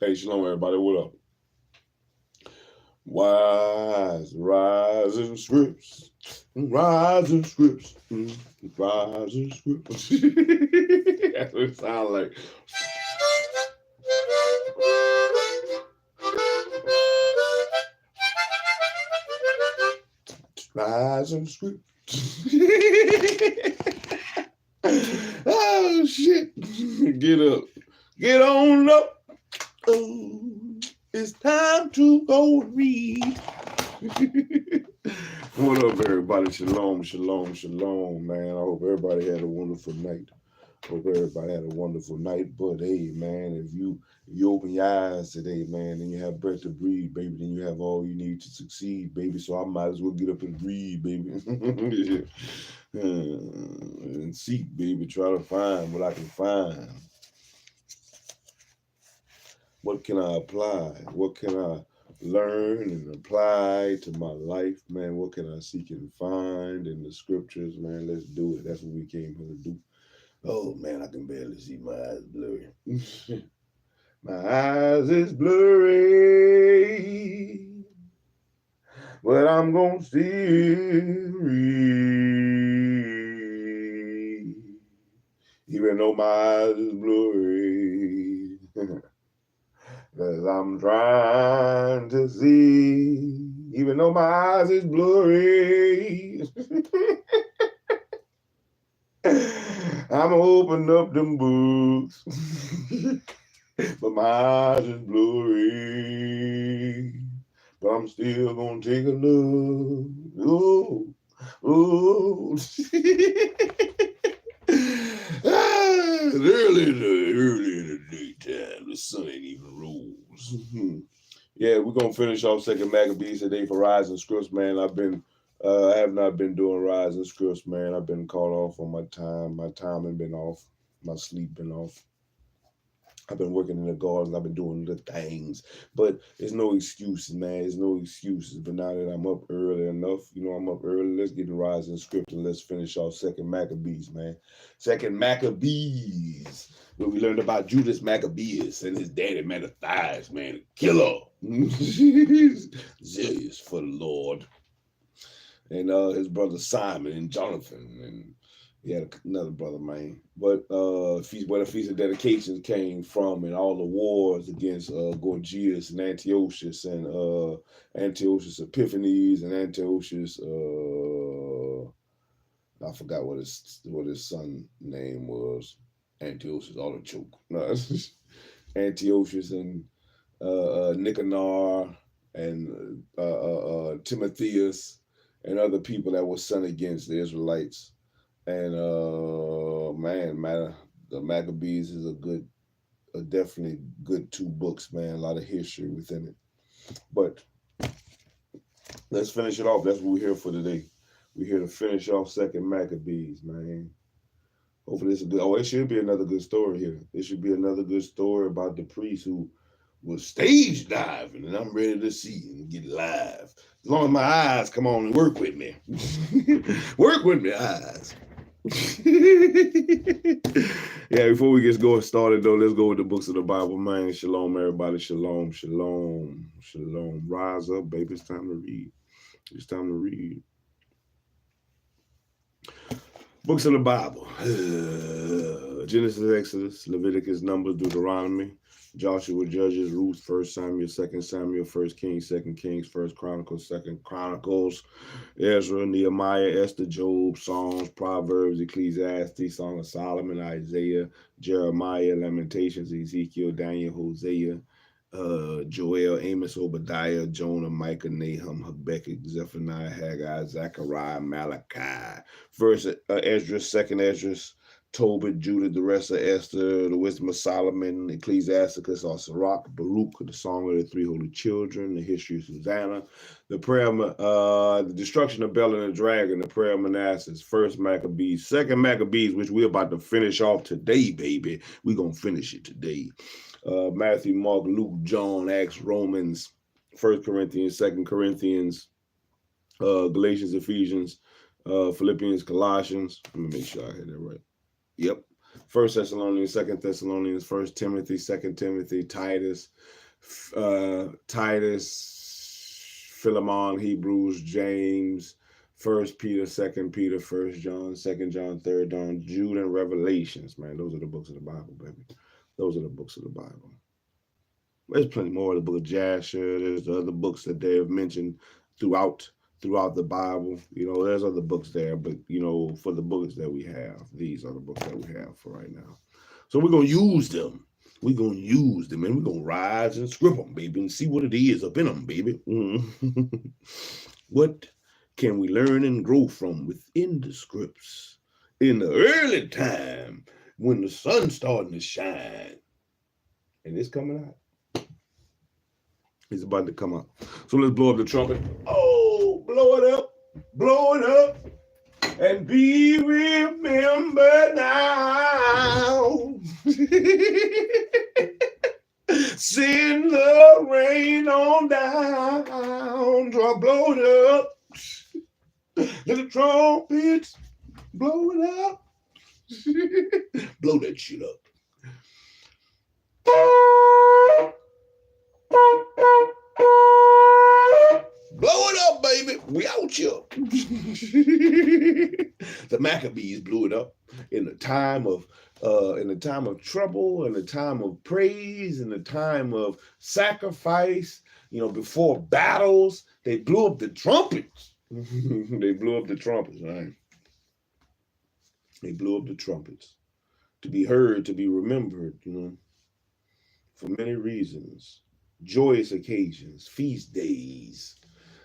Hey, shalom, everybody. What up? Wise, rising scripts, rising scripts, rising scripts. That's what it sounds like. Rising scripts. Oh, shit. Get up. Get on up. Oh, it's time to go read. What up, everybody? Shalom, shalom, shalom, man. I hope everybody had a wonderful night. Hope everybody had a wonderful night. But hey, man, if you open your eyes today, man, and you have breath to breathe, baby, then you have all you need to succeed, baby. So I might as well get up and breathe, baby. And seek, baby. Try to find what I can find. What can I apply? What can I learn and apply to my life, man? What can I seek and find in the scriptures, man? Let's do it. That's what we came here to do. Oh, man, I can barely see. My eyes blurry. My eyes is blurry, but I'm gonna still read, even though my eyes is blurry. Cause I'm trying to see, even though my eyes is blurry. I'm open up them books, but my eyes is blurry. But I'm still gonna take a look. Ooh, ooh. Early in the daytime, the sun ain't even rose. Yeah, we're gonna finish off second Maccabees today for Rising Scripts, man. I have not been doing Rising Scripts, man. I've been caught off on my time. My timing been off. My sleep been off. I've been working in the gardens. I've been doing the things, but there's no excuses, man. There's no excuses. But now that I'm up early enough, I'm up early. Let's get the Rising Script and let's finish off second Maccabees, man. Second Maccabees, where we learned about Judas Maccabees and his daddy Mattathias, man, the killer, zealous for the Lord, and his brother Simon and Jonathan and. He had another brother, man. But where the Feast of Dedications came from and all the wars against Gorgias and Antiochus Epiphanes and Antiochus, I forgot what his son name was. Antiochus Artichoke. No, Antiochus and Nicanor and Timotheus and other people that were sent against the Israelites. And the Maccabees is definitely good 2 books, man. A lot of history within it. But let's finish it off. That's what we're here for today. We're here to finish off second Maccabees, man. Hopefully it's a good. Oh, it should be another good story here. It should be another good story about the priest who was stage diving, and I'm ready to see and get live. As long as my eyes come on and work with me. Work with me, eyes. Yeah, before we get going started though, let's go with the books of the Bible, man. Shalom, everybody. Shalom, shalom, shalom. Rise up, baby. It's time to read. It's time to read. Books of the Bible. Genesis, Exodus, Leviticus, Numbers, Deuteronomy, Joshua, Judges, Ruth, 1 Samuel, 2 Samuel, 1 Kings, 2 Kings, 1 Chronicles, 2 Chronicles, Ezra, Nehemiah, Esther, Job, Psalms, Proverbs, Ecclesiastes, Song of Solomon, Isaiah, Jeremiah, Lamentations, Ezekiel, Daniel, Hosea, Joel, Amos, Obadiah, Jonah, Micah, Nahum, Habakkuk, Zephaniah, Haggai, Zechariah, Malachi. First Esdras, second Esdras, Tobit, Judah, the rest of Esther, the Wisdom of Solomon, Ecclesiasticus, or Sirach, Baruch, the Song of the Three Holy Children, the History of Susanna, the Destruction of Bel and the Dragon, the Prayer of Manasseh, First Maccabees, Second Maccabees, which we're about to finish off today, baby. We're going to finish it today. Matthew, Mark, Luke, John, Acts, Romans, 1 Corinthians, 2 Corinthians, Galatians, Ephesians, Philippians, Colossians. Let me make sure I had that right. Yep. 1 Thessalonians, 2 Thessalonians, 1 Timothy, 2 Timothy, Titus, Philemon, Hebrews, James, 1 Peter, 2 Peter, 1 John, 2 John, 3 John, Jude, and Revelations, man. Those are the books of the Bible, baby. Those are the books of the Bible. There's plenty more of the book of Jasher. There's the other books that they have mentioned throughout the Bible. You know, there's other books there, but you know, for the books that we have, these are the books that we have for right now. So we're gonna use them. We're gonna use them, and we're gonna rise and script them, baby, and see what it is up in them, baby. What can we learn and grow from within the scripts in the early time when the sun's starting to shine? And it's coming out. It's about to come out. So let's blow up the trumpet. Oh, blow it up, and be remembered now. Send the rain on down. Blow it up. Let the trumpets blow it up. Blow that shit up. Blow it up, baby. We out here. The Maccabees blew it up in the time of trouble, in the time of praise, in the time of sacrifice. You know, before battles, they blew up the trumpets. They blew up the trumpets, right? They blew up the trumpets to be heard, to be remembered. You know, for many reasons. Joyous occasions, feast days.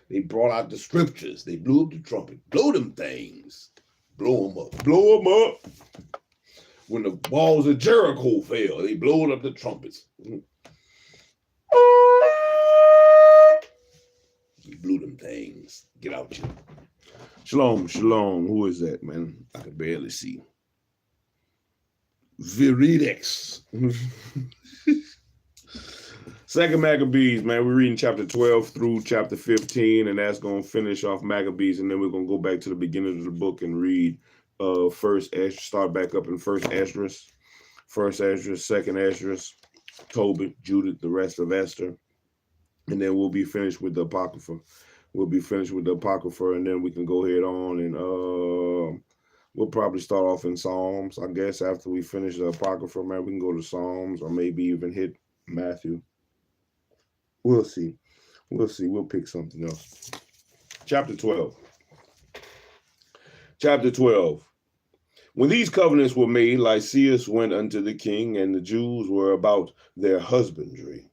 They brought out the scriptures. They blew up the trumpet. Blow them things. Blow them up. Blow them up. When the walls of Jericho fell, they blew up the trumpets. They blew them things. Get out here. Shalom, shalom. Who is that, man? I can barely see. Viridex. Second Maccabees, man, we're reading chapter 12 through chapter 15, and that's going to finish off Maccabees, and then we're going to go back to the beginning of the book and read start back up in First Esdras, Second Esdras, Tobit, Judith, the rest of Esther, and then we'll be finished with the Apocrypha. And then we can go ahead on and we'll probably start off in Psalms. I guess after we finish the Apocrypha, man, we can go to Psalms or maybe even hit Matthew. We'll see. We'll pick something else. Chapter 12. When these covenants were made, Lysias went unto the king, and the Jews were about their husbandry.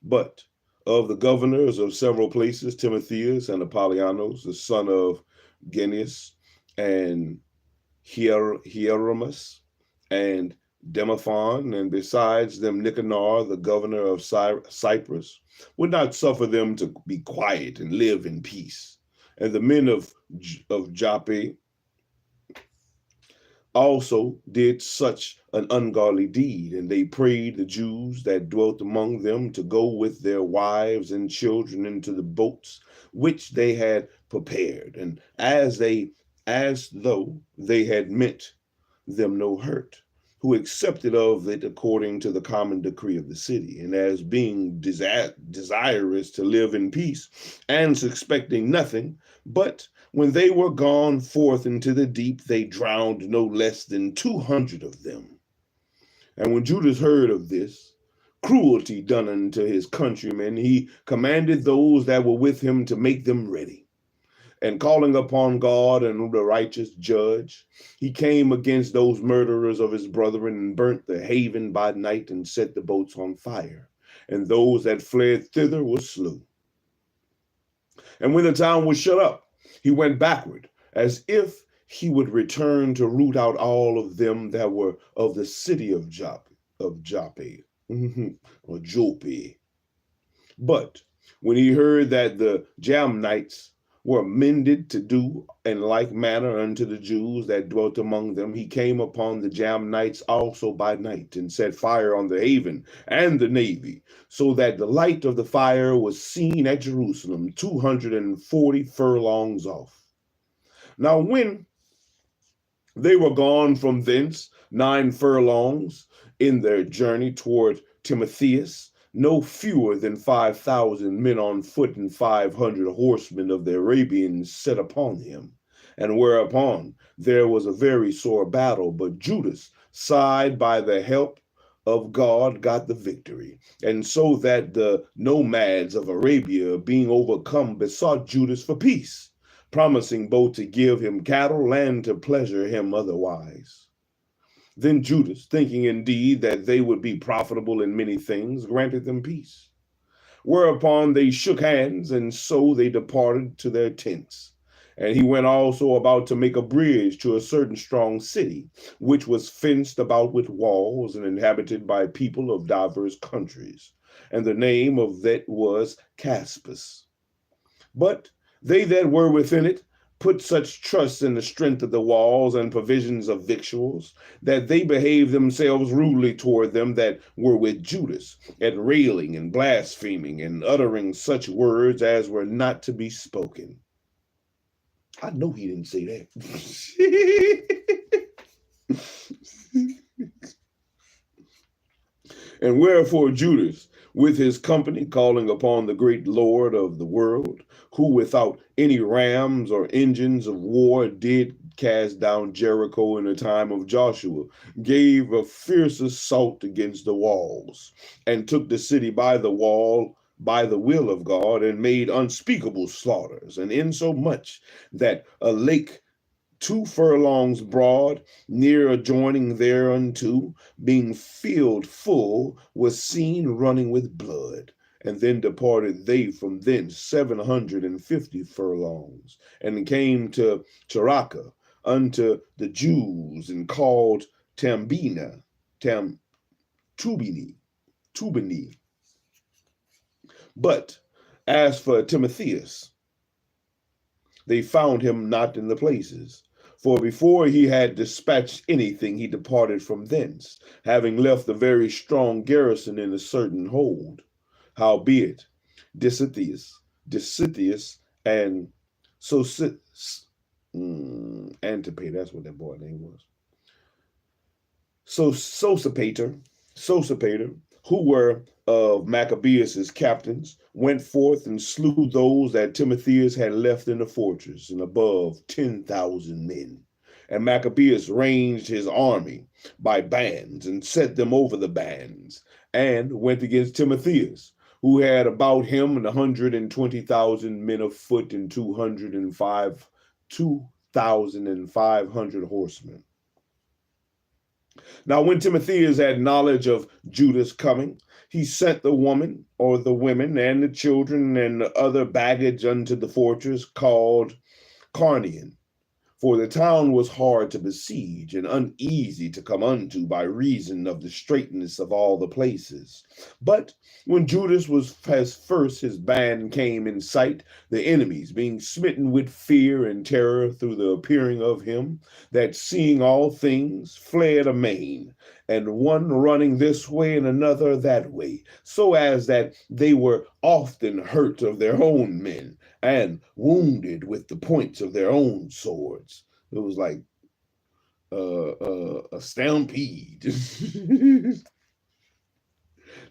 But of the governors of several places, Timotheus and Apollonius, the son of Genius, and Hieronymus, and Demophon, and besides them Nicanor, the governor of Cyprus, would not suffer them to be quiet and live in peace. And the men of Joppa also did such an ungodly deed, and they prayed the Jews that dwelt among them to go with their wives and children into the boats which they had prepared, and as though they had meant them no hurt, who accepted of it according to the common decree of the city, and as being desirous to live in peace, and suspecting nothing, but when they were gone forth into the deep, they drowned no less than 200 of them. And when Judas heard of this cruelty done unto his countrymen, he commanded those that were with him to make them ready. And calling upon God and the righteous judge, he came against those murderers of his brethren and burnt the haven by night and set the boats on fire. And those that fled thither were slew. And when the town was shut up, he went backward, as if he would return to root out all of them that were of the city of Joppa, or Joppe. But when he heard that the Jamnites were mended to do in like manner unto the Jews that dwelt among them, he came upon the Jamnites also by night, and set fire on the haven and the navy, so that the light of the fire was seen at Jerusalem 240 furlongs off. Now when they were gone from thence, 9 furlongs in their journey toward Timotheus, no fewer than 5,000 men on foot and 500 horsemen of the Arabians set upon him. And whereupon there was a very sore battle, but Judas, side by the help of God, got the victory. And so that the nomads of Arabia, being overcome, besought Judas for peace, promising both to give him cattle and to pleasure him otherwise. Then Judas, thinking indeed that they would be profitable in many things, granted them peace. Whereupon they shook hands, and so they departed to their tents. And he went also about to make a bridge to a certain strong city, which was fenced about with walls and inhabited by people of divers countries. And the name of that was Caspus. But they that were within it put such trust in the strength of the walls and provisions of victuals, that they behaved themselves rudely toward them that were with Judas, at railing and blaspheming and uttering such words as were not to be spoken. I know he didn't say that. And wherefore Judas, with his company, calling upon the great Lord of the world, who without any rams or engines of war did cast down Jericho in the time of Joshua, gave a fierce assault against the walls, and took the city by the wall by the will of God, and made unspeakable slaughters, and insomuch that a lake 2 furlongs broad, near adjoining thereunto, being filled full, was seen running with blood. And then departed they from thence 750 furlongs, and came to Characa unto the Jews, and called Tubini. But as for Timotheus, they found him not in the places. For before he had dispatched anything, he departed from thence, having left a very strong garrison in a certain hold. Howbeit, Disitheus, and Antipater, that's what that boy's name was. Sosipater, who were of Maccabees' captains, went forth and slew those that Timotheus had left in the fortress, and above 10,000 men. And Maccabees ranged his army by bands, and set them over the bands, and went against Timotheus, who had about him 120,000 men of foot, and 2,500 horsemen. Now, when Timotheus had knowledge of Judas coming, he sent the women, or the women, and the children, and the other baggage unto the fortress called Carnion. For the town was hard to besiege, and uneasy to come unto, by reason of the straitness of all the places. But when Judas his band came in sight, the enemies, being smitten with fear and terror through the appearing of him, that seeing all things, fled amain, and one running this way and another that way, so as that they were often hurt of their own men, and wounded with the points of their own swords. It was like a stampede.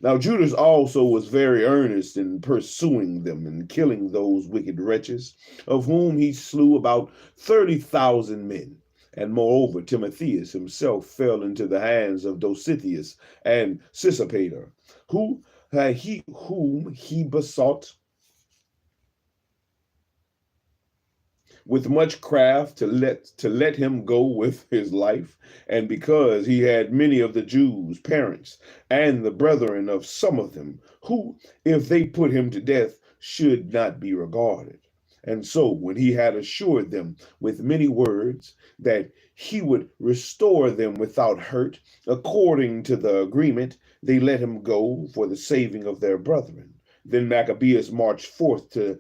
Now Judas also was very earnest in pursuing them and killing those wicked wretches, of whom he slew about 30,000 men. And moreover, Timotheus himself fell into the hands of Dositheus and Sosipater, whom he besought with much craft to let him go with his life, and because he had many of the Jews' parents and the brethren of some of them, who, if they put him to death, should not be regarded. And so when he had assured them with many words that he would restore them without hurt, according to the agreement, they let him go for the saving of their brethren. Then Maccabees marched forth to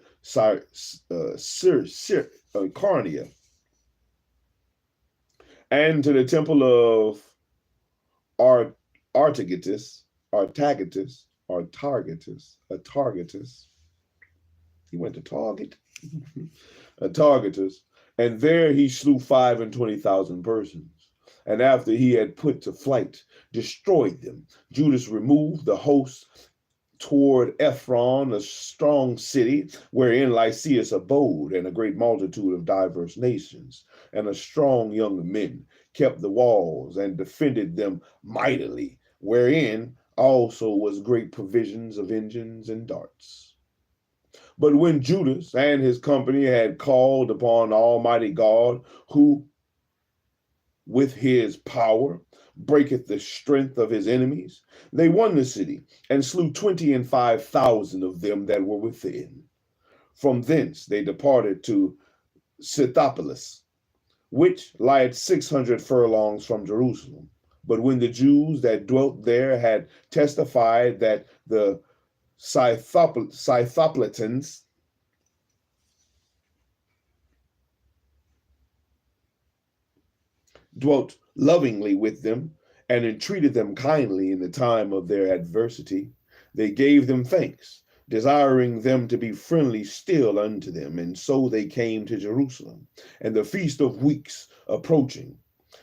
Carnia, and to the temple of Artagetus. He went to Target. Targetus, and there he slew 25,000 persons. and after he had put to flight, destroyed them, Judas removed the host toward Ephron, a strong city, wherein Lysias abode, and a great multitude of diverse nations, and a strong young men kept the walls and defended them mightily, wherein also was great provisions of engines and darts. But when Judas and his company had called upon Almighty God, who with his power breaketh the strength of his enemies, they won the city, and slew 25,000 of them that were within. From thence they departed to Scythopolis, which lieth 600 furlongs from Jerusalem. But when the Jews that dwelt there had testified that the Scythopolitans dwelt lovingly with them, and entreated them kindly in the time of their adversity, they gave them thanks, desiring them to be friendly still unto them. And so they came to Jerusalem, and the feast of weeks approaching.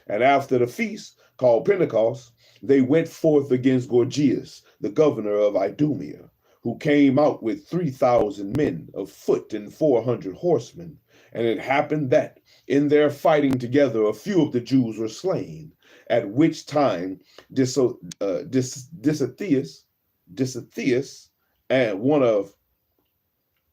And after the feast, called Pentecost, they went forth against Gorgias, the governor of Idumea, who came out with 3,000 men of foot and 400 horsemen. And it happened that in their fighting together, a few of the Jews were slain, at which time Disitheus, and one of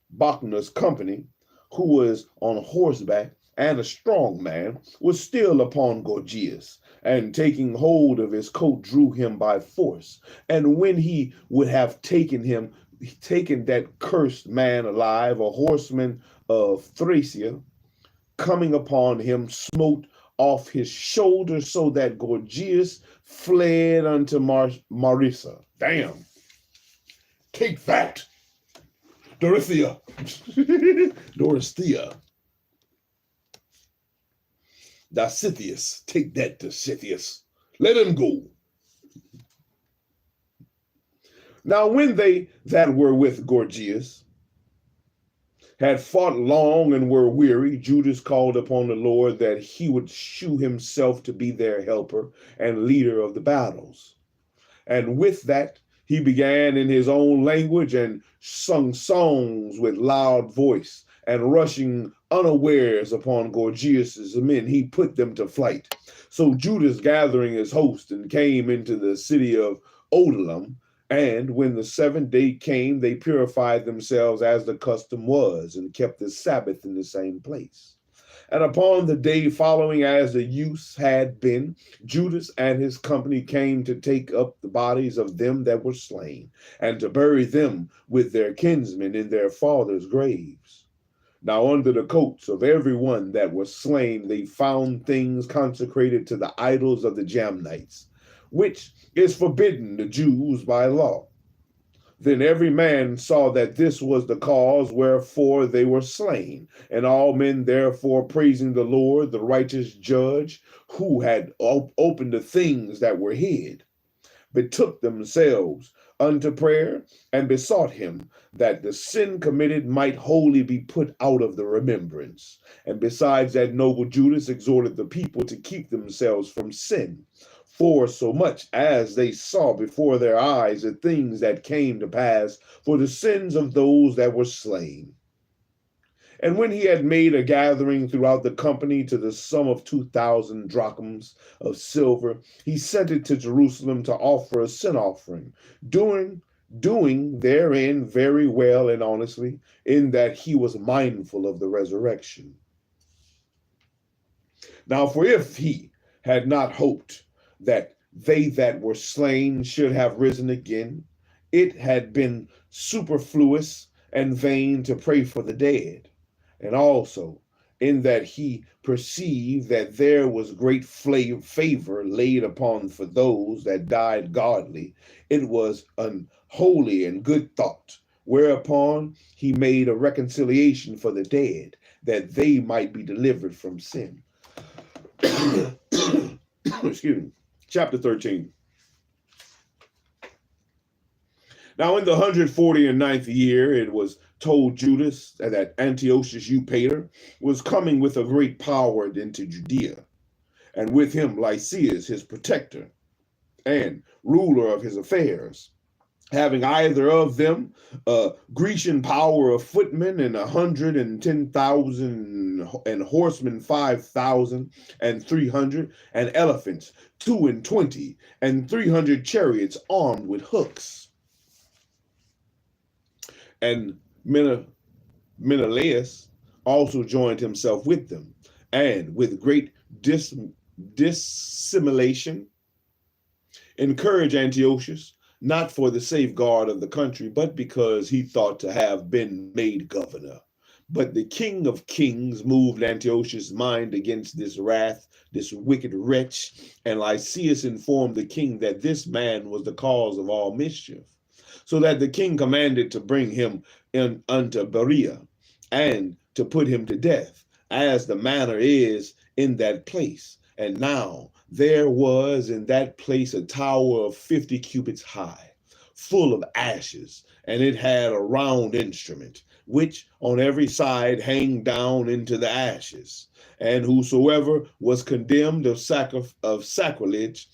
Bacchus' company, who was on horseback and a strong man, was still upon Gorgias, and taking hold of his coat, drew him by force. And when he would have taken that cursed man alive, a horseman of Thracia, coming upon him, smote off his shoulder, so that Gorgias fled unto Marissa. Damn. Take that, Dorothea. Dorothea. Dositheus. Take that, Dositheus. Let him go. Now when they that were with Gorgias had fought long and were weary, Judas called upon the Lord that he would shew himself to be their helper and leader of the battles. And with that, he began in his own language and sung songs with loud voice, and rushing unawares upon Gorgias' men, he put them to flight. So Judas, gathering his host, and came into the city of Odollam, and when the 7th day came, they purified themselves as the custom was, and kept the Sabbath in the same place. And upon the day following, as the use had been, Judas and his company came to take up the bodies of them that were slain, and to bury them with their kinsmen in their fathers' graves. Now under the coats of every one that was slain, they found things consecrated to the idols of the Jamnites, which is forbidden the Jews by law. Then every man saw that this was the cause wherefore they were slain. And all men therefore praising the Lord, the righteous judge, who had opened the things that were hid, betook themselves unto prayer, and besought him that the sin committed might wholly be put out of the remembrance. And besides that, noble Judas exhorted the people to keep themselves from sin, for so much as they saw before their eyes the things that came to pass for the sins of those that were slain. And when he had made a gathering throughout the company to the sum of 2,000 drachms of silver, he sent it to Jerusalem to offer a sin offering, doing therein very well and honestly, in that he was mindful of the resurrection. Now, for if he had not hoped that they that were slain should have risen again, it had been superfluous and vain to pray for the dead. And also, in that he perceived that there was great favor laid upon for those that died godly, it was an holy and good thought, whereupon he made a reconciliation for the dead, that they might be delivered from sin. Excuse me. Chapter 13. Now in the 149th year, it was told Judas that Antiochus Eupator was coming with a great power into Judea. and with him Lysias, his protector and ruler of his affairs, having either of them a Grecian power of footmen and 110,000, and horsemen 5,300, and elephants 22, and 300 chariots armed with hooks. And Menelaus also joined himself with them, and with great dissimulation encouraged Antiochus, not for the safeguard of the country, but because he thought to have been made governor. But the King of Kings moved Antiochus' mind against this wrath, this wicked wretch, and Lysias informed the king that this man was the cause of all mischief. So that the king commanded to bring him in unto Berea, and to put him to death, as the manner is in that place. And now there was in that place a tower of 50 cubits high, full of ashes, and it had a round instrument, which on every side hang down into the ashes. And whosoever was condemned of sacrilege,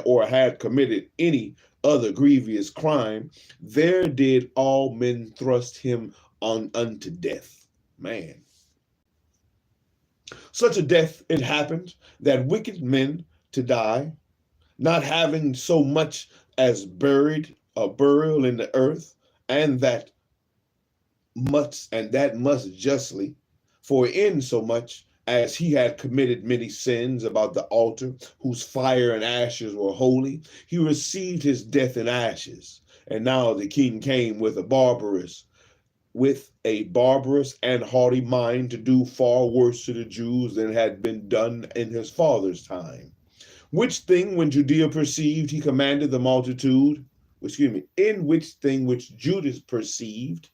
or had committed any other grievous crime, there did all men thrust him on unto death. Man. Such a death it happened, that wicked men to die, not having so much as buried a burial in the earth, and that must justly, for in so much as he had committed many sins about the altar, whose fire and ashes were holy, he received his death in ashes. And now the king came with a barbarous and haughty mind to do far worse to the Jews than had been done in his father's time. Which thing when Judea perceived, he commanded the multitude, in which thing which Judas perceived,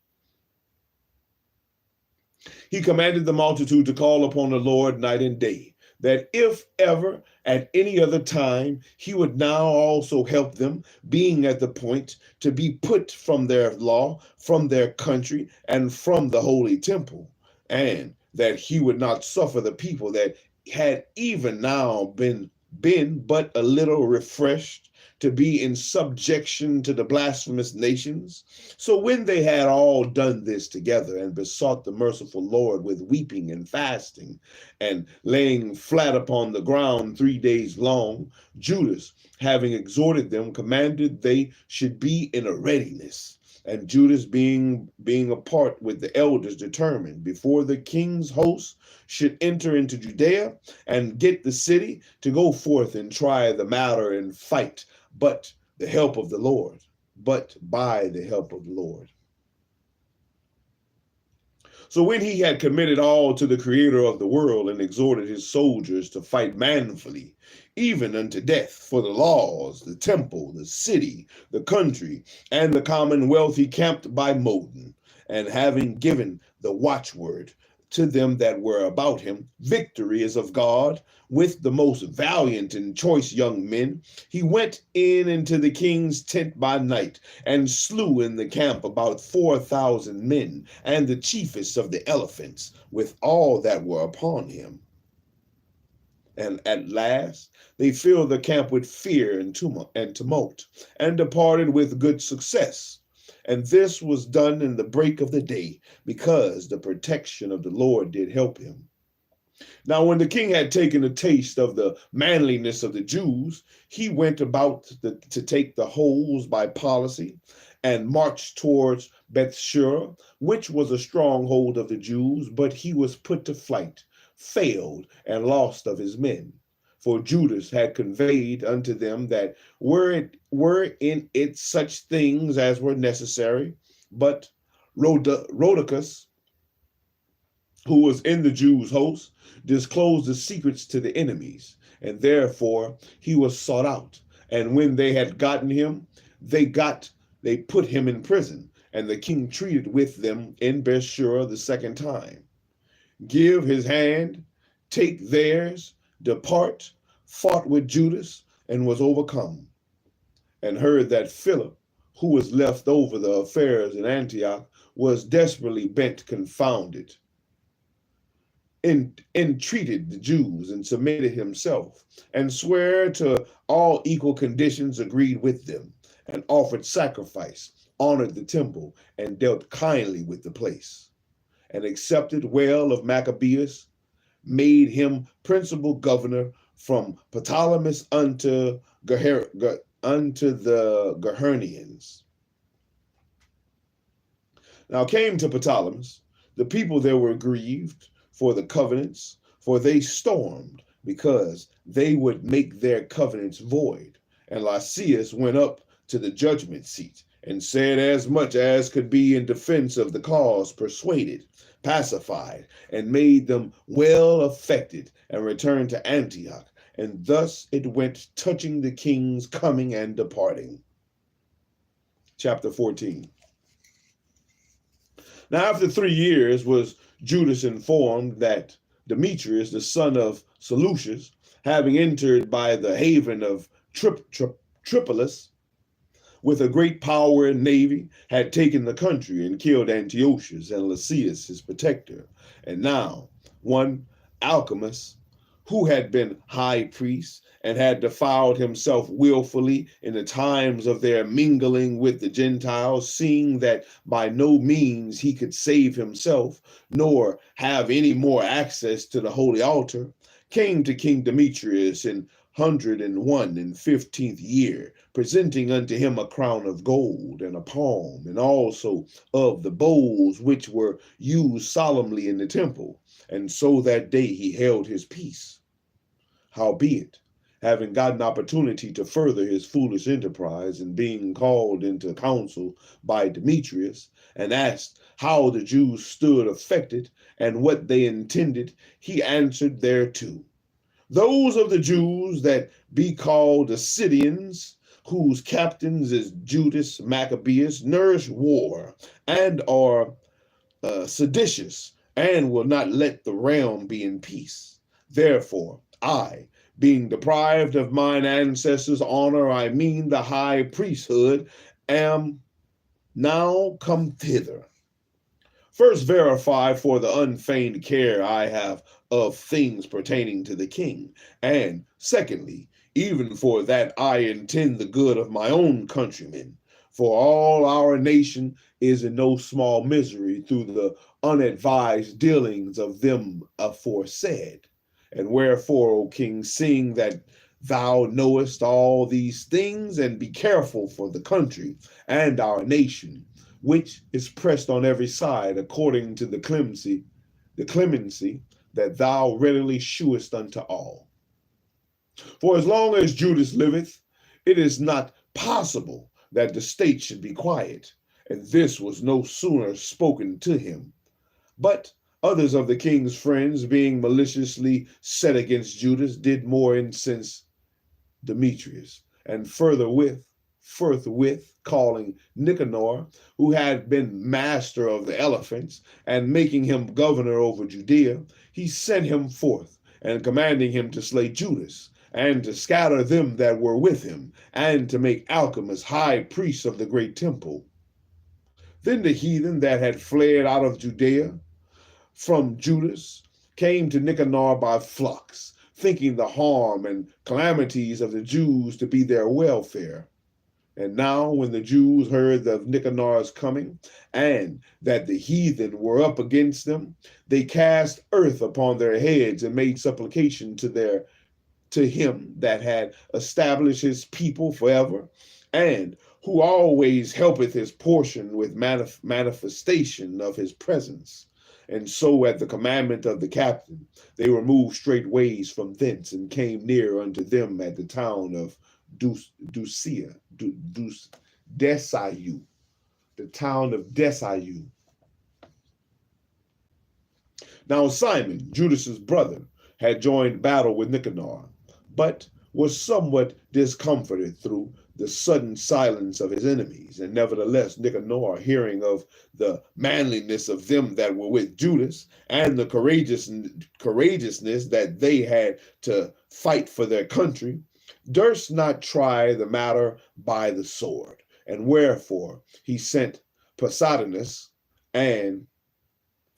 he commanded the multitude to call upon the Lord night and day, that if ever at any other time he would now also help them, being at the point to be put from their law, from their country, and from the holy temple, and that he would not suffer the people that had even now been but a little refreshed to be in subjection to the blasphemous nations. So when they had all done this together and besought the merciful Lord with weeping and fasting and laying flat upon the ground 3 days long, Judas, having exhorted them, commanded they should be in a readiness. And Judas being apart with the elders, determined before the king's host should enter into Judea and get the city, to go forth and try the matter and fight, but by the help of the Lord. So when he had committed all to the Creator of the world, and exhorted his soldiers to fight manfully, even unto death, for the laws, the temple, the city, the country, and the commonwealth, he camped by Modin, and having given the watchword to them that were about him, victory is of God, with the most valiant and choice young men, he went into the king's tent by night, and slew in the camp about 4,000 men, and the chiefest of the elephants, with all that were upon him. And at last they filled the camp with fear and tumult, and departed with good success. And this was done in the break of the day, because the protection of the Lord did help him. Now, when the king had taken a taste of the manliness of the Jews, he went about to take the holds by policy, and marched towards Bethshur, which was a stronghold of the Jews, but he was put to flight, failed, and lost of his men. For Judas had conveyed unto them that were in it such things as were necessary, but Rhodocus, who was in the Jews' host, disclosed the secrets to the enemies, and therefore he was sought out. And when they had gotten him, they put him in prison, and the king treated with them in Bethshur the second time. Give his hand, take theirs, depart, fought with Judas, and was overcome, and heard that Philip, who was left over the affairs in Antioch, was desperately bent confounded. entreated the Jews and submitted himself, and sware to all equal conditions, agreed with them, and offered sacrifice, honored the temple, and dealt kindly with the place, and accepted well of Maccabees, made him principal governor from Ptolemais unto the Gahernians. Now came to Ptolemais, the people there were grieved for the covenants, for they stormed, because they would make their covenants void. And Lysias went up to the judgment seat, and said as much as could be in defense of the cause, persuaded, pacified, and made them well affected, and returned to Antioch. And thus it went touching the king's coming and departing. Chapter 14. Now after 3 years was Judas informed that Demetrius, the son of Seleucus, having entered by the haven of Tripolis, with a great power and navy, had taken the country and killed Antiochus and Lysias, his protector. And now one Alchemus, who had been high priest and had defiled himself willfully in the times of their mingling with the Gentiles, seeing that by no means he could save himself, nor have any more access to the holy altar, came to King Demetrius in 101 and 15th year, presenting unto him a crown of gold and a palm, and also of the bowls which were used solemnly in the temple. And so that day he held his peace. Howbeit, having gotten opportunity to further his foolish enterprise, and being called into council by Demetrius, and asked how the Jews stood affected, and what they intended, he answered thereto: those of the Jews that be called the Sidonians, whose captains is Judas Maccabees, nourish war, and are seditious, and will not let the realm be in peace. Therefore, I, being deprived of mine ancestors' honor, I mean the high priesthood, am now come thither. First verify for the unfeigned care I have of things pertaining to the king, and secondly, even for that I intend the good of my own countrymen, for all our nation is in no small misery through the unadvised dealings of them aforesaid. And wherefore, O king, seeing that thou knowest all these things, and be careful for the country and our nation, which is pressed on every side according to the clemency that thou readily shewest unto all. For as long as Judas liveth, it is not possible that the state should be quiet, and this was no sooner spoken to him. But others of the king's friends, being maliciously set against Judas, did more incense Demetrius, and forthwith calling Nicanor, who had been master of the elephants, and making him governor over Judea, he sent him forth, and commanding him to slay Judas, and to scatter them that were with him, and to make Alchemus high priest of the great temple. Then the heathen that had fled out of Judea from Judas came to Nicanor by flocks, thinking the harm and calamities of the Jews to be their welfare. And now when the Jews heard of Nicanor's coming, and that the heathen were up against them, they cast earth upon their heads, and made supplication to him that had established his people forever, and who always helpeth his portion with manifestation of his presence. And so at the commandment of the captain, they removed straightways from thence, and came near unto them at the town of Deciu, the town of Deciu. Now Simon, Judas's brother, had joined battle with Nicanor, but was somewhat discomforted through the sudden silence of his enemies. And nevertheless, Nicanor, hearing of the manliness of them that were with Judas, and the courageousness that they had to fight for their country, durst not try the matter by the sword. And wherefore he sent Posidonius and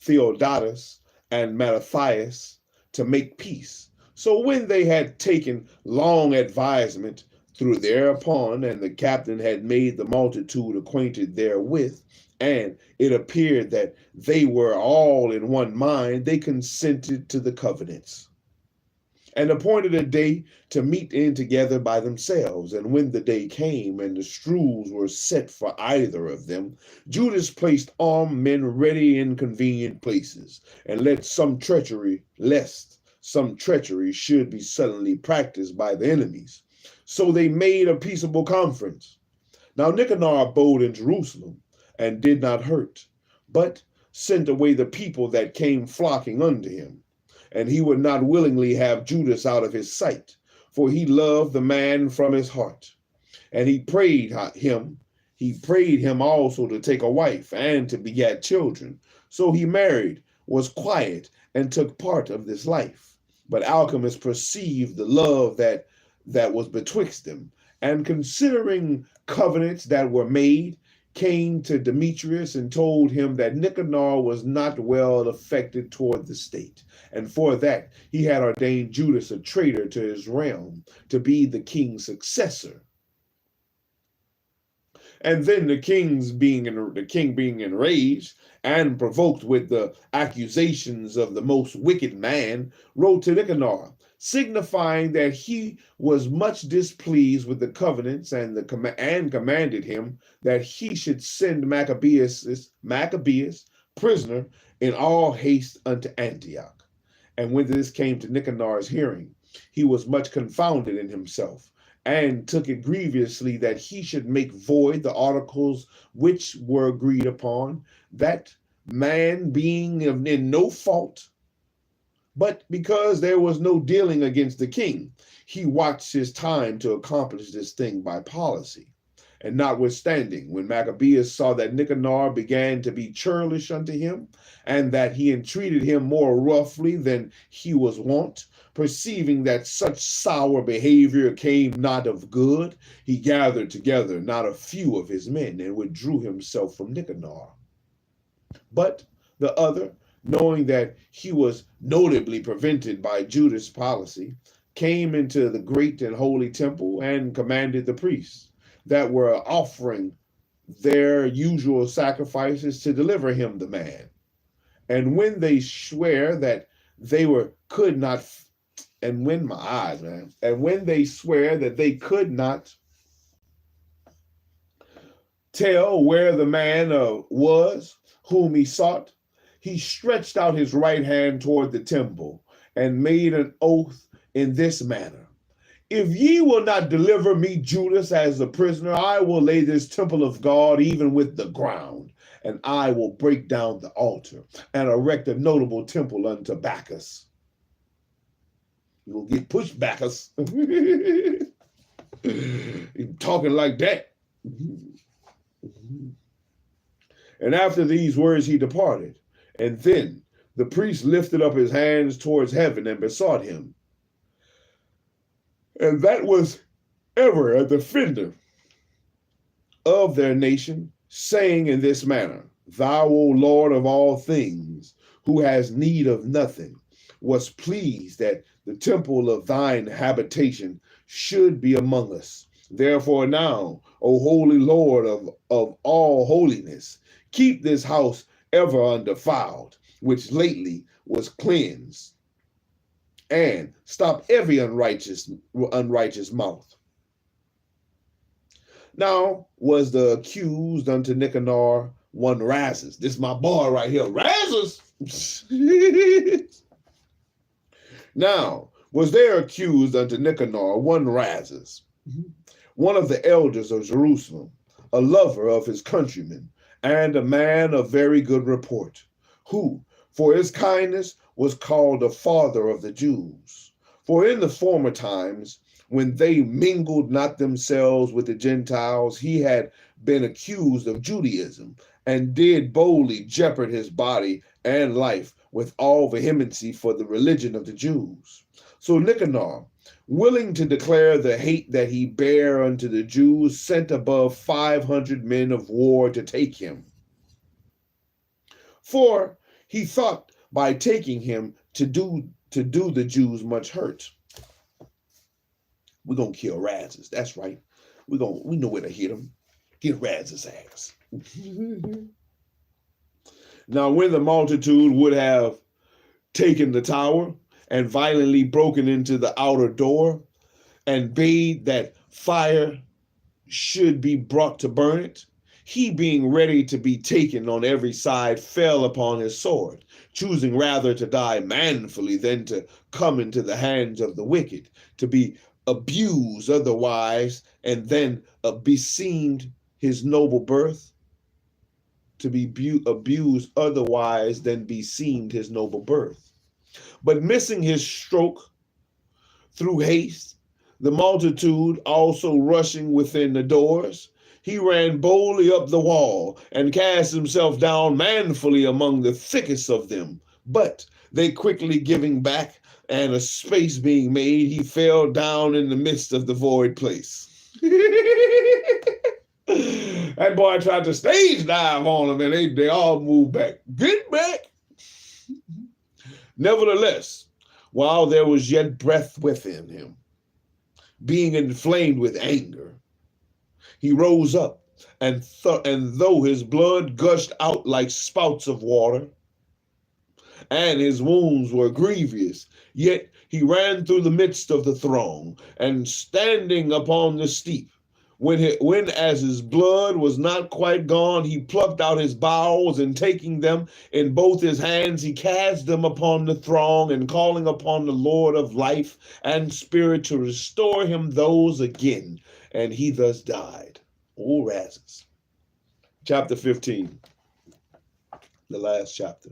Theodotus and Mattathias to make peace. So when they had taken long advisement through thereupon, and the captain had made the multitude acquainted therewith, and it appeared that they were all in one mind, they consented to the covenants, and appointed a day to meet in together by themselves. And when the day came, and the strews were set for either of them, Judas placed armed men ready in convenient places, and lest some treachery should be suddenly practiced by the enemies. So they made a peaceable conference. Now Nicanor abode in Jerusalem, and did not hurt, but sent away the people that came flocking unto him. And he would not willingly have Judas out of his sight, for he loved the man from his heart. And he prayed him also to take a wife and to beget children. So he married, was quiet, and took part of this life. But Alchemist perceived the love that was betwixt them, and considering covenants that were made, came to Demetrius and told him that Nicanor was not well affected toward the state, and for that he had ordained Judas a traitor to his realm, to be the king's successor. And then the king being enraged and provoked with the accusations of the most wicked man, wrote to Nicanor, signifying that he was much displeased with the covenants, and commanded him that he should send Maccabees prisoner in all haste unto Antioch. And when this came to Nicanor's hearing, he was much confounded in himself, and took it grievously that he should make void the articles which were agreed upon, that man being in no fault, but because there was no dealing against the king, he watched his time to accomplish this thing by policy. And notwithstanding, when Maccabees saw that Nicanor began to be churlish unto him, and that he entreated him more roughly than he was wont, perceiving that such sour behavior came not of good, he gathered together not a few of his men, and withdrew himself from Nicanor. But the other, knowing that he was notably prevented by Judas' policy, came into the great and holy temple, and commanded the priests that were offering their usual sacrifices to deliver him the man. And when they swear that they could not tell where the man was whom he sought, he stretched out his right hand toward the temple, and made an oath in this manner: if ye will not deliver me Judas as a prisoner, I will lay this temple of God even with the ground, and I will break down the altar and erect a notable temple unto Bacchus. You will get pushed, Bacchus. You're talking like that. And after these words he departed. And then the priest lifted up his hands towards heaven and besought him. And that was ever a defender of their nation, saying in this manner: Thou, O Lord of all things, who has need of nothing, was pleased that the temple of thine habitation should be among us. Therefore now, O holy Lord of all holiness, keep this house ever undefiled, which lately was cleansed, and stop every unrighteous mouth. Now was the accused unto Nicanor one Razus. This is my boy right here, Razus. Now was there accused unto Nicanor one Razus, one of the elders of Jerusalem, a lover of his countrymen, and a man of very good report, who for his kindness was called the father of the Jews. For in the former times, when they mingled not themselves with the Gentiles, he had been accused of Judaism, and did boldly jeopard his body and life with all vehemency for the religion of the Jews. So Nicanor, willing to declare the hate that he bare unto the Jews, sent above 500 men of war to take him. For he thought by taking him to do the Jews much hurt. We're gonna kill Razes. That's right. We know where to hit him. Get Razes' ass. Now, when the multitude would have taken the tower and violently broken into the outer door and bade that fire should be brought to burn it, he, being ready to be taken on every side, fell upon his sword, choosing rather to die manfully than to come into the hands of the wicked, to be abused otherwise, and then beseemed his noble birth, to be abused otherwise than beseemed his noble birth. But missing his stroke through haste, the multitude also rushing within the doors, he ran boldly up the wall and cast himself down manfully among the thickest of them. But they quickly giving back, and a space being made, he fell down in the midst of the void place. That boy tried to stage dive on them, and they all moved back. Get back! Nevertheless, while there was yet breath within him, being inflamed with anger, he rose up, and though his blood gushed out like spouts of water, and his wounds were grievous, yet he ran through the midst of the throng, and standing upon the steep, when as his blood was not quite gone, he plucked out his bowels, and taking them in both his hands, he cast them upon the throng, and calling upon the Lord of life and spirit to restore him those again, and he thus died. O Razes. Chapter 15, the last chapter.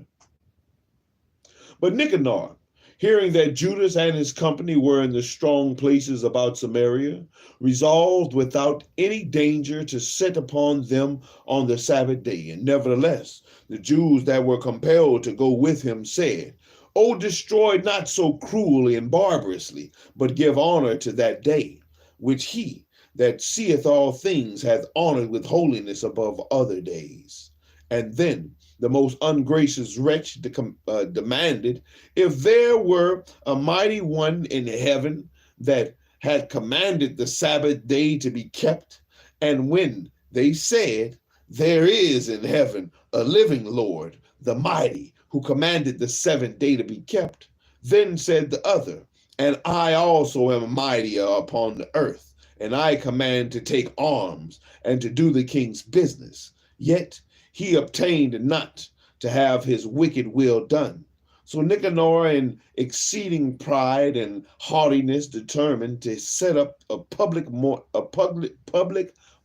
But Nicanor, hearing that Judas and his company were in the strong places about Samaria, resolved without any danger to set upon them on the Sabbath day. And nevertheless, the Jews that were compelled to go with him said, O destroy not so cruelly and barbarously, but give honor to that day, which he that seeth all things hath honored with holiness above other days. And then the most ungracious wretch demanded if there were a mighty one in heaven that had commanded the Sabbath day to be kept. And when they said, there is in heaven a living Lord, the mighty, who commanded the seventh day to be kept, then said the other, and I also am mightier upon the earth, and I command to take arms and to do the king's business. Yet he obtained not to have his wicked will done. So Nicanor, in exceeding pride and haughtiness, determined to set up a public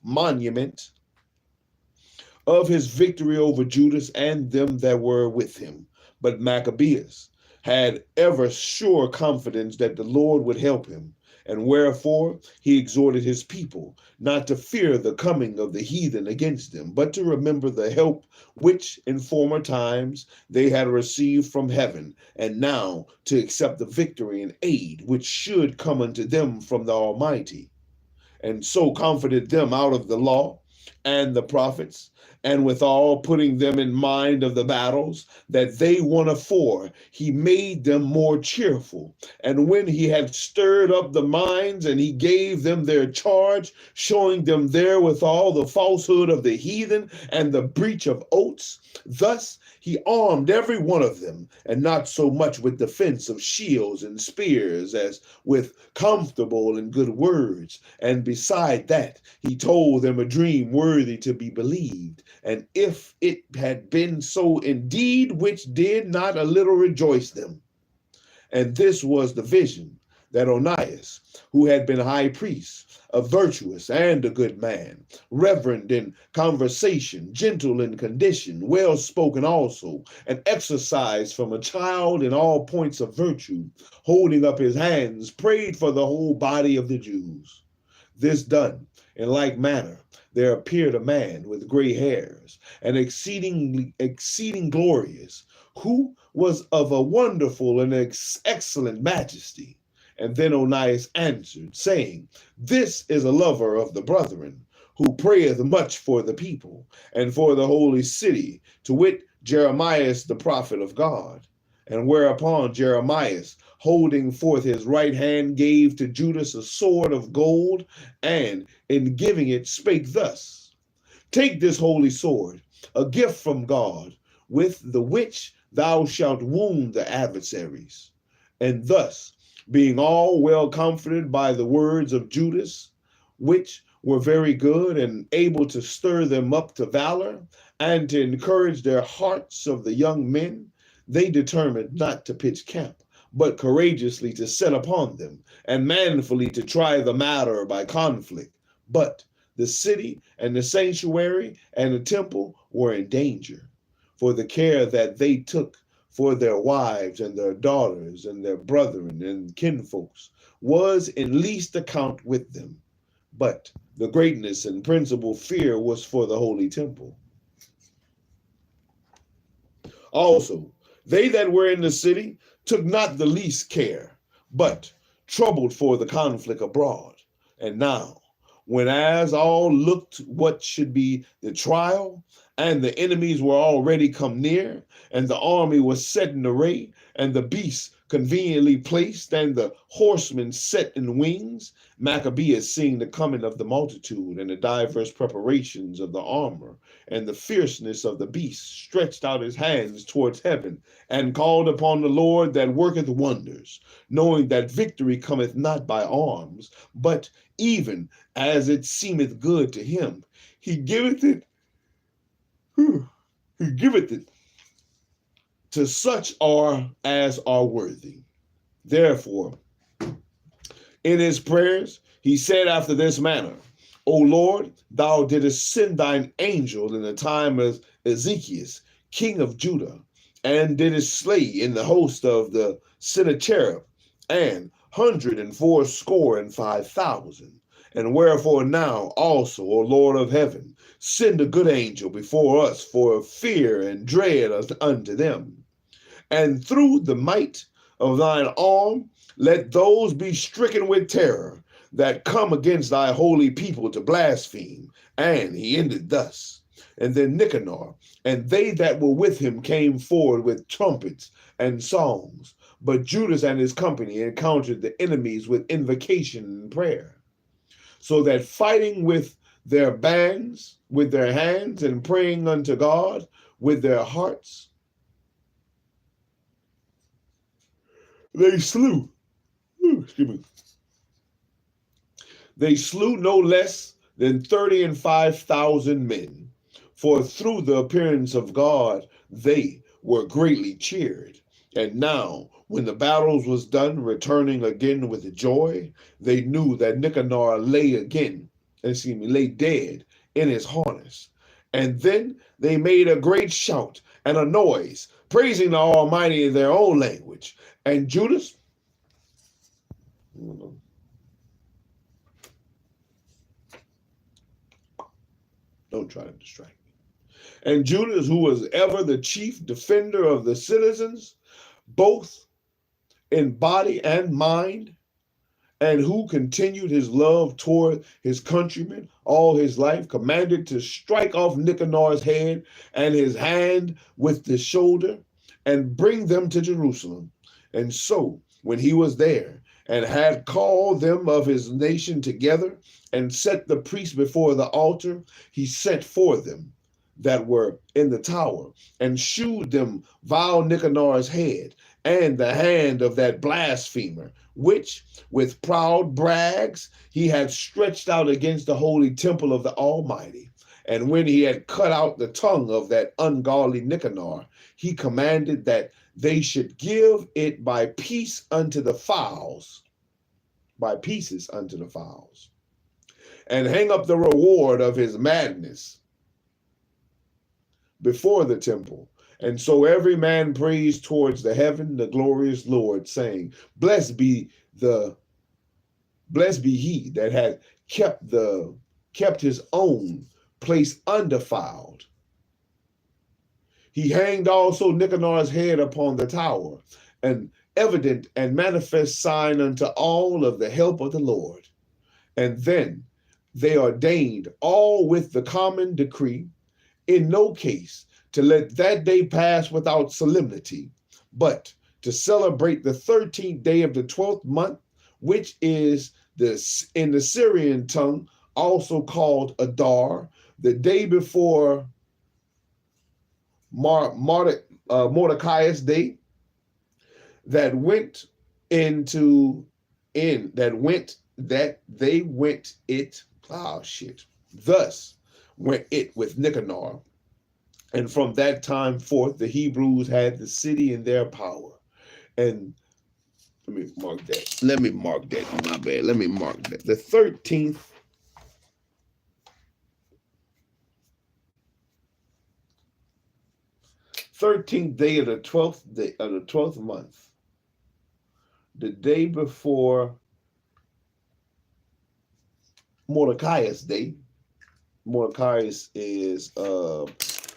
monument of his victory over Judas and them that were with him. But Maccabees had ever sure confidence that the Lord would help him, and wherefore he exhorted his people not to fear the coming of the heathen against them, but to remember the help which in former times they had received from heaven, and now to accept the victory and aid which should come unto them from the Almighty. And so comforted them out of the law and the prophets, and withal putting them in mind of the battles that they won afore, he made them more cheerful. And when he had stirred up the minds, and he gave them their charge, showing them therewithal the falsehood of the heathen and the breach of oaths, thus he armed every one of them, and not so much with defense of shields and spears as with comfortable and good words. And beside that, he told them a dream worthy to be believed. And if it had been so indeed, which did not a little rejoice them. And this was the vision that Onias, who had been high priest, a virtuous and a good man, reverend in conversation, gentle in condition, well spoken also, and exercised from a child in all points of virtue, holding up his hands, prayed for the whole body of the Jews. This done, in like manner, there appeared a man with gray hairs, and exceeding glorious, who was of a wonderful and excellent majesty. And then Onias answered, saying, This is a lover of the brethren, who prayeth much for the people, and for the holy city, to wit, Jeremias the prophet of God. And whereupon Jeremiah, holding forth his right hand, gave to Judas a sword of gold, and in giving it spake thus: Take this holy sword, a gift from God, with the which thou shalt wound the adversaries. And thus, being all well comforted by the words of Judas, which were very good and able to stir them up to valor and to encourage their hearts of the young men, they determined not to pitch camp, but courageously to set upon them, and manfully to try the matter by conflict. But the city and the sanctuary and the temple were in danger, for the care that they took for their wives and their daughters and their brethren and kinfolks was in least account with them. But the greatness and principal fear was for the holy temple. Also, they that were in the city took not the least care, but troubled for the conflict abroad. And now, when as all looked what should be the trial, and the enemies were already come near, and the army was set in array, and the beasts conveniently placed, and the horsemen set in wings, Maccabees, seeing the coming of the multitude, and the diverse preparations of the armor, and the fierceness of the beast, stretched out his hands towards heaven, and called upon the Lord that worketh wonders, knowing that victory cometh not by arms, but even as it seemeth good to him. He giveth it to such as are worthy. Therefore, in his prayers, he said after this manner: O Lord, thou didst send thine angel in the time of Ezekiel, king of Judah, and didst slay in the host of the Sennacherib 185,000. And wherefore now also, O Lord of heaven, send a good angel before us for fear and dread unto them. And through the might of thine arm, let those be stricken with terror that come against thy holy people to blaspheme. And he ended thus. And then Nicanor and they that were with him came forward with trumpets and songs. But Judas and his company encountered the enemies with invocation and prayer. So that fighting with their bands, with their hands, and praying unto God with their hearts, they slew no less than 35,000 men. For through the appearance of God, they were greatly cheered. And now, when the battles was done, returning again with joy, they knew that Nicanor lay dead in his harness. And then they made a great shout and a noise, praising the Almighty in their own language. And Judas, don't try to distract me. And Judas, who was ever the chief defender of the citizens, both in body and mind, and who continued his love toward his countrymen all his life, commanded to strike off Nicanor's head and his hand with the shoulder and bring them to Jerusalem. And so, when he was there and had called them of his nation together and set the priests before the altar, he sent for them that were in the tower and shewed them vile Nicanor's head and the hand of that blasphemer, which with proud brags he had stretched out against the holy temple of the Almighty. And when he had cut out the tongue of that ungodly Nicanor, he commanded that they should give it by pieces unto the fowls, and hang up the reward of his madness before the temple. And so every man praised towards the heaven the glorious Lord, saying, Blessed be he that had kept his own place undefiled. He hanged also Nicanor's head upon the tower, an evident and manifest sign unto all of the help of the Lord. And then they ordained all with the common decree, in no case to let that day pass without solemnity, but to celebrate the 13th day of the 12th month, which is in the Syrian tongue also called Adar, the day before Mordecai's day, that they went it. Oh shit. Thus went it with Nicanor. And from that time forth, the Hebrews had the city in their power. And let me mark that. My bad. Let me mark that. The 13th day of the 12th month, the day before Mordecai's day. Mordecai is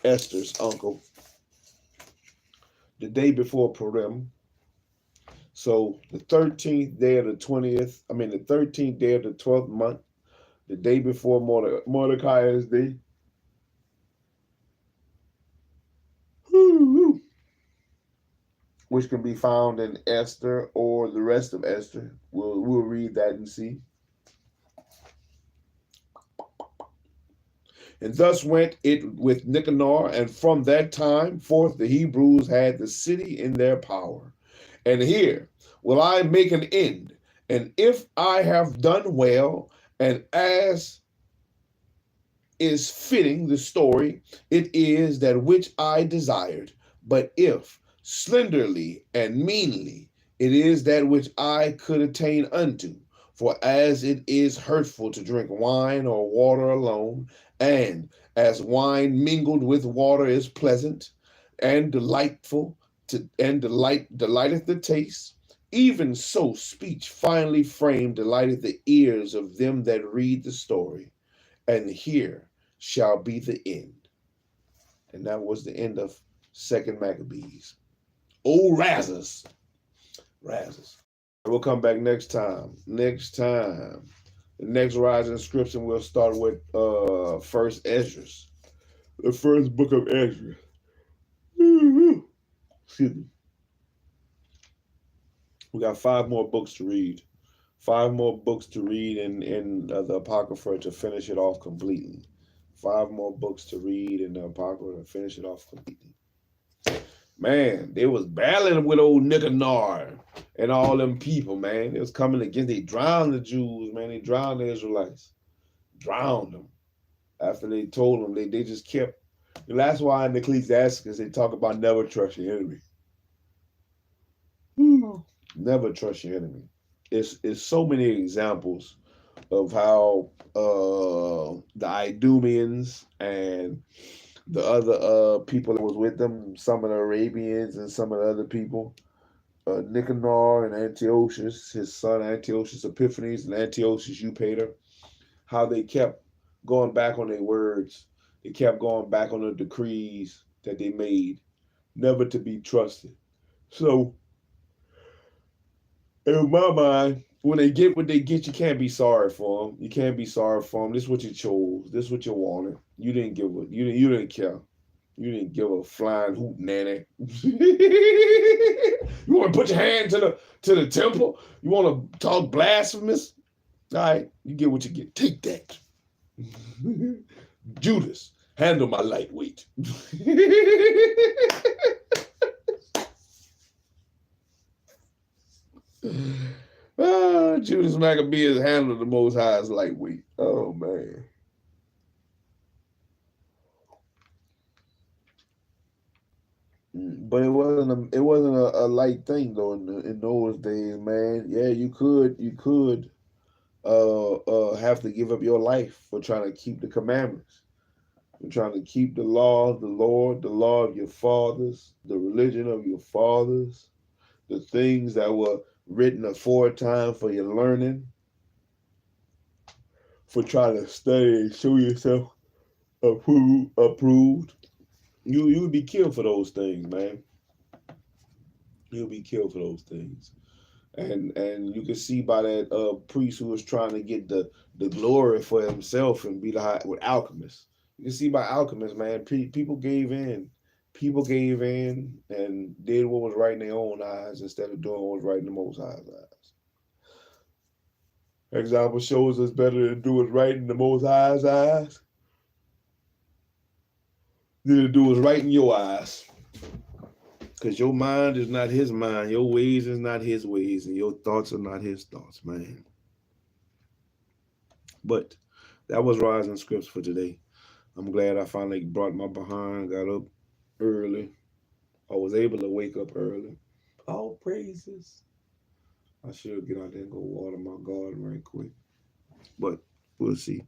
Esther's uncle. The day before Purim. So the 13th day of the 13th day of the 12th month, the day before Mordecai's day. Which can be found in Esther or the rest of Esther. We'll read that and see. And thus went it with Nicanor, and from that time forth the Hebrews had the city in their power. And here will I make an end, and if I have done well, and as is fitting the story, it is that which I desired. But if slenderly and meanly, it is that which I could attain unto. For as it is hurtful to drink wine or water alone, and as wine mingled with water is pleasant and delightful delighteth the taste, even so speech finely framed delighteth the ears of them that read the story. And here shall be the end. And that was the end of 2nd Maccabees. Oh, Razzers. We'll come back next time. The next rising inscription we'll start with first Ezra. The first book of Ezra. Excuse me. We got 5 more books to read. 5 more books to read in the Apocrypha to finish it off completely. 5 more books to read in the Apocrypha to finish it off completely. Man, they was battling with old Nicanor and all them people, man. They was coming against, they drowned the Jews, man. They drowned the Israelites. Drowned them. After they told them, they just kept. And that's why in Ecclesiastes they talk about never trust your enemy. Never trust your enemy. It's so many examples of how the Idumeans and the other people that was with them, some of the Arabians and some of the other people, Nicanor and Antiochus, his son Antiochus Epiphanes and Antiochus Eupator, how they kept going back on their words. They kept going back on the decrees that they made, never to be trusted. So, in my mind, when they get what they get, you can't be sorry for them. You can't be sorry for them. This is what you chose. This is what you wanted. You didn't give a. You didn't care. You didn't give a flying hoot nanny. You want to put your hand to the temple? You want to talk blasphemous? All right, you get what you get. Take that. Judas, handle my lightweight. Judas Maccabees handled the Most High's lightweight. Oh man. But it wasn't a light thing though in those days, man. Yeah, you could have to give up your life for trying to keep the commandments. You're trying to keep the law of the Lord, the law of your fathers, the religion of your fathers, the things that were written aforetime for your learning, for trying to study and show yourself approved. You would be killed for those things, man. You'll be killed for those things. And you can see by that priest who was trying to get the glory for himself and be with alchemists. You can see by alchemists, man, people gave in. people gave in and did what was right in their own eyes instead of doing what was right in the Most High's eyes. Example shows us better to do what's right in the Most High's eyes than to do what's right in your eyes. Because your mind is not his mind, your ways is not his ways, and your thoughts are not his thoughts, man. But that was Rising Scripts for today. I'm glad I finally brought my behind, got up early. I was able to wake up early. All praises. I should get out there and go water my garden right quick. But we'll see.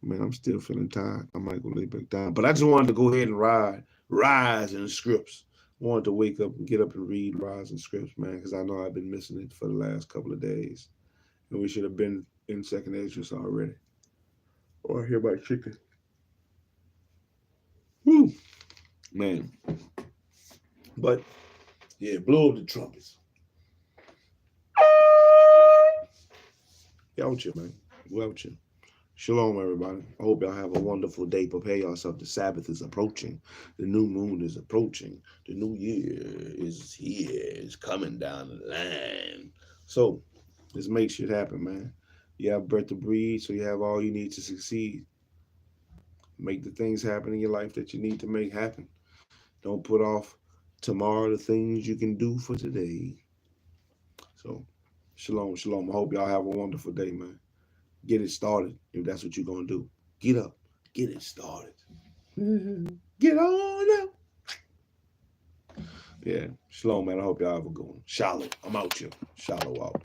Man, I'm still feeling tired. I might go lay back down. But I just wanted to go ahead and rise in scripts. Wanted to wake up and get up and read Rise in Scripts, man, because I know I've been missing it for the last couple of days. And we should have been in second Esdras already. Or hear about chicken. Woo! Man. But, yeah, blow up the trumpets. Out you, man. Out you. Shalom, everybody. I hope y'all have a wonderful day. Prepare yourself. The Sabbath is approaching. The new moon is approaching. The new year is here. It's coming down the line. So, let's make shit happen, man. You have breath to breathe, so you have all you need to succeed. Make the things happen in your life that you need to make happen. Don't put off tomorrow the things you can do for today. So, shalom, shalom. I hope y'all have a wonderful day, man. Get it started if that's what you're going to do. Get up. Get it started. Get on up. Yeah. Shalom, man. I hope y'all have a good one. Shalom. I'm out here. Shalom out.